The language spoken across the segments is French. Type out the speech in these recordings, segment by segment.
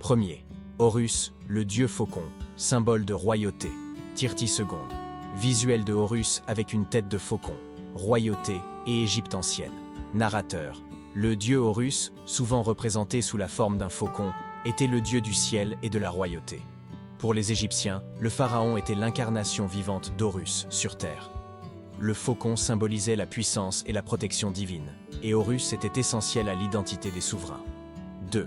1er. Horus, le dieu faucon, symbole de royauté. Tirti II. Visuel de Horus avec une tête de faucon, royauté et Égypte ancienne. Narrateur. Le dieu Horus, souvent représenté sous la forme d'un faucon, était le dieu du ciel et de la royauté. Pour les Égyptiens, le pharaon était l'incarnation vivante d'Horus sur terre. Le faucon symbolisait la puissance et la protection divine, et Horus était essentiel à l'identité des souverains. 2.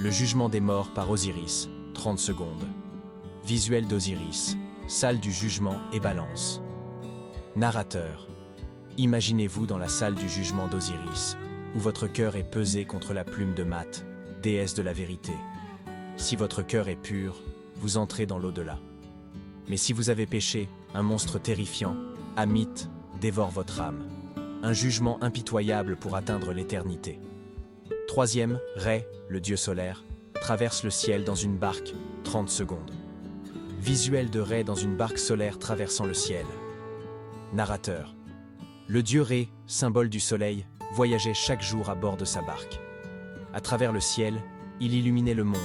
Le jugement des morts par Osiris, 30 secondes. Visuel d'Osiris, salle du jugement et balance. Narrateur. Imaginez-vous dans la salle du jugement d'Osiris, où votre cœur est pesé contre la plume de Mat, déesse de la vérité. Si votre cœur est pur, vous entrez dans l'au-delà. Mais si vous avez péché, un monstre terrifiant, Amit, dévore votre âme. Un jugement impitoyable pour atteindre l'éternité. 3e, Ré, le dieu solaire, traverse le ciel dans une barque, 30 secondes. Visuel de Ré dans une barque solaire traversant le ciel. Narrateur. Le dieu Ré, symbole du soleil, voyageait chaque jour à bord de sa barque. À travers le ciel, il illuminait le monde,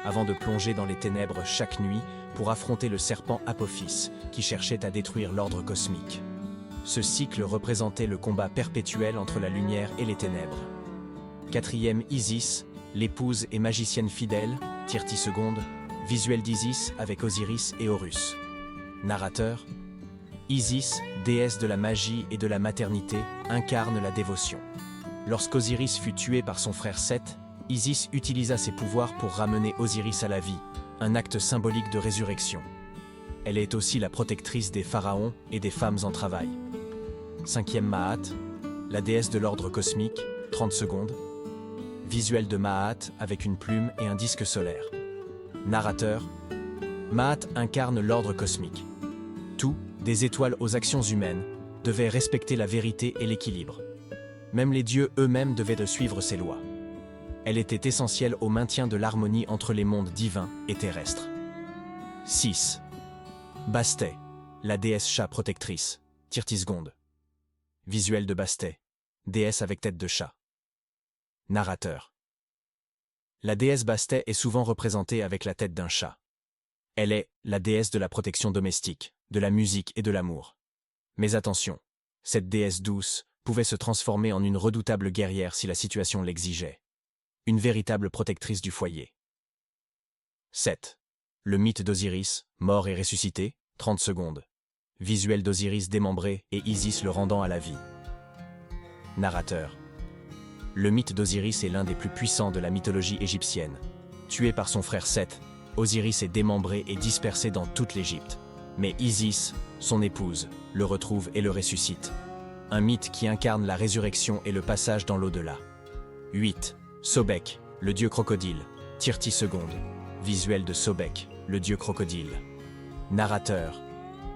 avant de plonger dans les ténèbres chaque nuit pour affronter le serpent Apophis, qui cherchait à détruire l'ordre cosmique. Ce cycle représentait le combat perpétuel entre la lumière et les ténèbres. 4e, Isis, l'épouse et magicienne fidèle, Tirti II, visuel d'Isis avec Osiris et Horus. Narrateur. Isis, déesse de la magie et de la maternité, incarne la dévotion. Lorsqu'Osiris fut tué par son frère Seth, Isis utilisa ses pouvoirs pour ramener Osiris à la vie, un acte symbolique de résurrection. Elle est aussi la protectrice des pharaons et des femmes en travail. 5e, Maat, la déesse de l'ordre cosmique, 30 secondes. Visuel de Maat avec une plume et un disque solaire. Narrateur. Maat incarne l'ordre cosmique. Tout, des étoiles aux actions humaines, devait respecter la vérité et l'équilibre. Même les dieux eux-mêmes devaient suivre ses lois. Elle était essentielle au maintien de l'harmonie entre les mondes divins et terrestres. 6. Bastet, la déesse chat protectrice, Tirti II. Visuel de Bastet, déesse avec tête de chat. Narrateur. La déesse Bastet est souvent représentée avec la tête d'un chat. Elle est la déesse de la protection domestique, de la musique et de l'amour. Mais attention, cette déesse douce pouvait se transformer en une redoutable guerrière si la situation l'exigeait. Une véritable protectrice du foyer. 7. Le mythe d'Osiris, mort et ressuscité, 30 secondes. Visuel d'Osiris démembré et Isis le rendant à la vie. Narrateur. Le mythe d'Osiris est l'un des plus puissants de la mythologie égyptienne. Tué par son frère Seth, Osiris est démembré et dispersé dans toute l'Égypte. Mais Isis, son épouse, le retrouve et le ressuscite. Un mythe qui incarne la résurrection et le passage dans l'au-delà. 8. Sobek, le dieu crocodile, Tirti II. Visuel de Sobek, le dieu crocodile. Narrateur.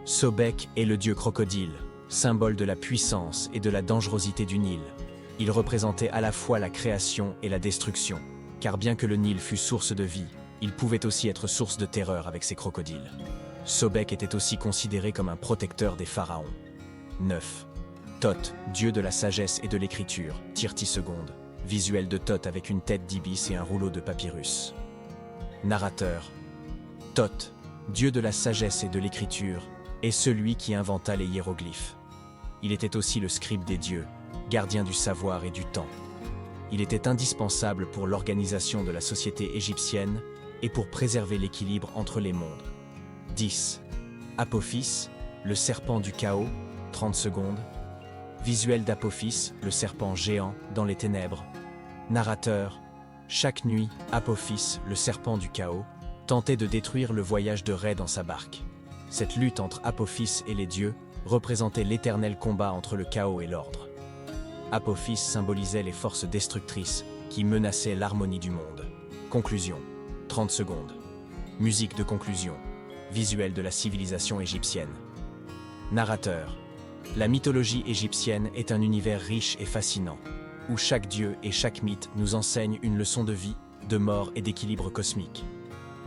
Sobek est le dieu crocodile, symbole de la puissance et de la dangerosité du Nil. Il représentait à la fois la création et la destruction, car bien que le Nil fût source de vie, il pouvait aussi être source de terreur avec ses crocodiles. Sobek était aussi considéré comme un protecteur des pharaons. 9. Thoth, dieu de la sagesse et de l'écriture, Tirti II. Visuel de Thoth avec une tête d'ibis et un rouleau de papyrus. Narrateur. Thoth, dieu de la sagesse et de l'écriture, est celui qui inventa les hiéroglyphes. Il était aussi le scribe des dieux, gardien du savoir et du temps. Il était indispensable pour l'organisation de la société égyptienne et pour préserver l'équilibre entre les mondes. 10. Apophis, le serpent du chaos, 30 secondes. Visuel d'Apophis, le serpent géant, dans les ténèbres. Narrateur. Chaque nuit, Apophis, le serpent du chaos, tentait de détruire le voyage de Ré dans sa barque. Cette lutte entre Apophis et les dieux représentait l'éternel combat entre le chaos et l'ordre. Apophis symbolisait les forces destructrices qui menaçaient l'harmonie du monde. Conclusion. 30 secondes. Musique de conclusion. Visuel de la civilisation égyptienne. Narrateur. La mythologie égyptienne est un univers riche et fascinant, où chaque dieu et chaque mythe nous enseignent une leçon de vie, de mort et d'équilibre cosmique.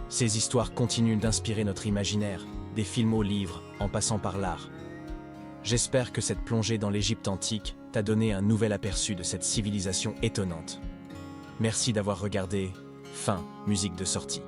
Ces histoires continuent d'inspirer notre imaginaire, des films aux livres, en passant par l'art. J'espère que cette plongée dans l'Égypte antique t'a donné un nouvel aperçu de cette civilisation étonnante. Merci d'avoir regardé Fin, musique de sortie.